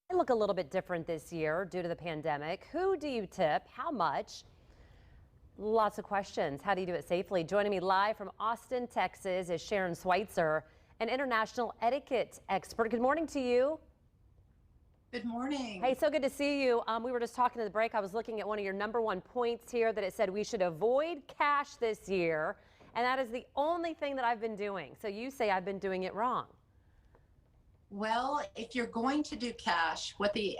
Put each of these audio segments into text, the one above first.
They look a little bit different this year due to the pandemic. Who do you tip? How much? Lots of questions. How do you do it safely? Joining me live from Austin, Texas is Sharon Schweitzer, an international etiquette expert. Good morning to you. Good morning. Hey, so good to see you. We were just talking to the break. I was looking at one of your #1 points here that it said we should avoid cash this year. And that is the only thing that I've been doing. So you say I've been doing it wrong. Well, if you're going to do cash, what the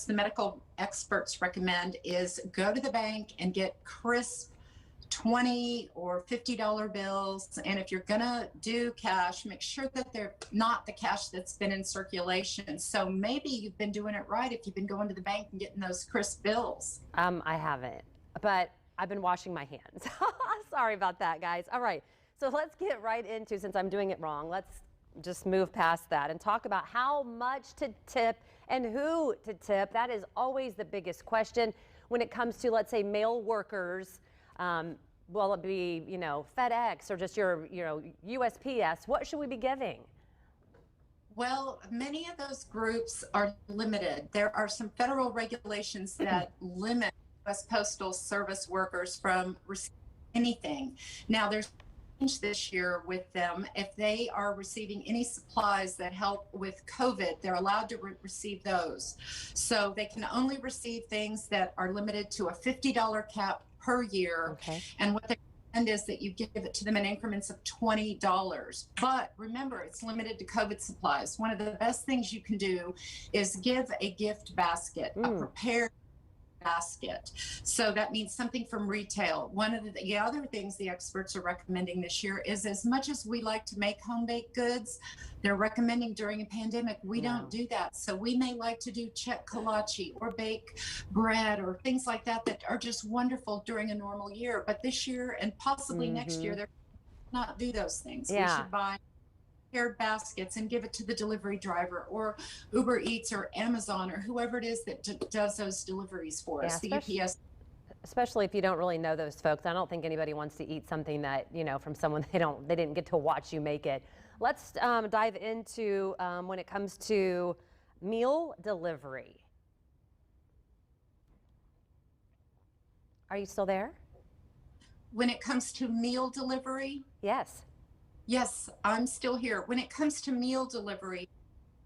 medical experts recommend is go to the bank and get crisp $20 or $50 bills. And if you're going to do cash, make sure that they're not the cash that's been in circulation. So maybe you've been doing it right if you've been going to the bank and getting those crisp bills. I haven't, but I've been washing my hands. Sorry about that, guys. All right, so let's get right into, since I'm doing it wrong, let's just move past that and talk about how much to tip and who to tip. That is always the biggest question when it comes to, let's say, mail workers. Will it be, FedEx or just your, USPS? What should we be giving? Well, many of those groups are limited. There are some federal regulations that limit U.S. Postal Service workers from receiving anything. Now, there's this year with them. If they are receiving any supplies that help with COVID, they're allowed to receive those. So they can only receive things that are limited to a $50 cap per year. Okay. And what they recommend is that you give it to them in increments of $20. But remember, it's limited to COVID supplies. One of the best things you can do is give a gift basket, a prepared basket. So that means something from retail. One of the other things the experts are recommending this year is, as much as we like to make home baked goods, they're recommending during a pandemic we don't do that. So we may like to do check kolache or bake bread or things like that that are just wonderful during a normal year. But this year and possibly next year, they're not do those things. We should buy prepared baskets and give it to the delivery driver or Uber Eats or Amazon or whoever it is that does those deliveries for us, the UPS. Especially if you don't really know those folks. I don't think anybody wants to eat something that, from someone they didn't get to watch you make it. Let's dive into when it comes to meal delivery. Are you still there? When it comes to meal delivery? Yes. Yes, I'm still here. When it comes to meal delivery,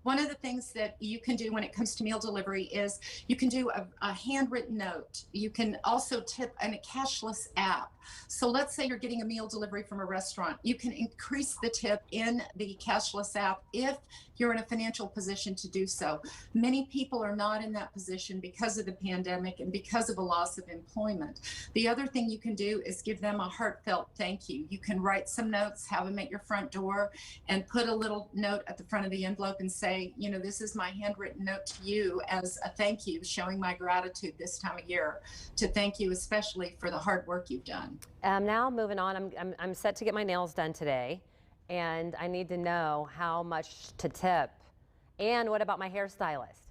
one of the things that you can do when it comes to meal delivery is you can do a handwritten note. You can also tip in a cashless app. So let's say you're getting a meal delivery from a restaurant. You can increase the tip in the cashless app if you're in a financial position to do so. Many people are not in that position because of the pandemic and because of a loss of employment. The other thing you can do is give them a heartfelt thank you. You can write some notes, have them at your front door, and put a little note at the front of the envelope and say, this is my handwritten note to you as a thank you, showing my gratitude this time of year to thank you, especially for the hard work you've done. Now moving on, I'm set to get my nails done today, and I need to know how much to tip. And what about my hairstylist?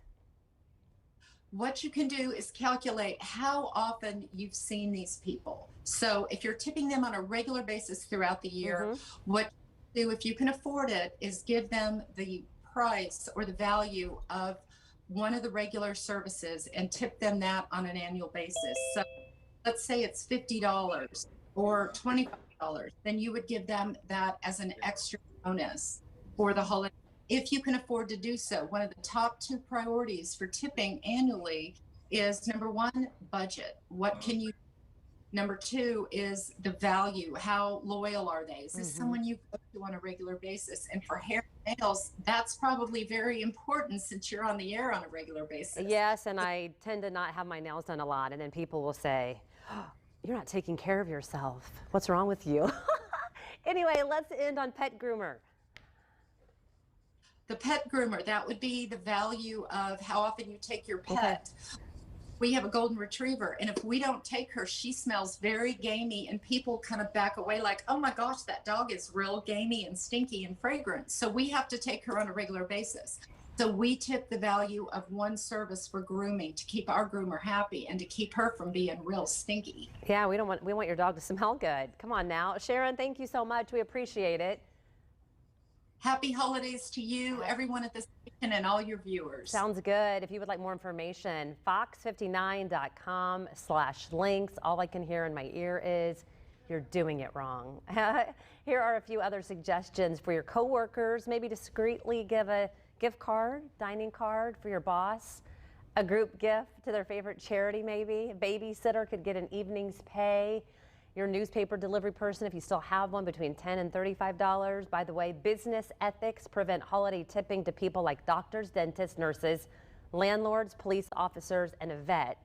What you can do is calculate how often you've seen these people. So if you're tipping them on a regular basis throughout the year, what you do, if you can afford it, is give them the price or the value of one of the regular services and tip them that on an annual basis. So let's say it's $50 or $25, then you would give them that as an extra bonus for the holiday, if you can afford to do so. One of the top 2 priorities for tipping annually is, number 1, budget. What can you Number 2 is the value. How loyal are they? Is this someone you go to on a regular basis? And for hair and nails, that's probably very important since you're on the air on a regular basis. Yes, and I tend to not have my nails done a lot. And then people will say, oh, you're not taking care of yourself. What's wrong with you? Anyway, let's end on pet groomer. The pet groomer, that would be the value of how often you take your pet. Okay. We have a golden retriever, and if we don't take her, she smells very gamey, and people kind of back away like, oh my gosh, that dog is real gamey and stinky and fragrant. So we have to take her on a regular basis. So we tip the value of one service for grooming to keep our groomer happy and to keep her from being real stinky. Yeah, we want your dog to smell good. Come on now. Sharon, thank you so much. We appreciate it. Happy holidays to you, everyone at this station, and all your viewers. Sounds good. If you would like more information, fox59.com/links. All I can hear in my ear is, you're doing it wrong. Here are a few other suggestions for your coworkers. Maybe discreetly give a gift card, dining card for your boss, a group gift to their favorite charity maybe. A babysitter could get an evening's pay. Your newspaper delivery person, if you still have one, between $10 and $35. By the way, business ethics prevent holiday tipping to people like doctors, dentists, nurses, landlords, police officers, and a vet.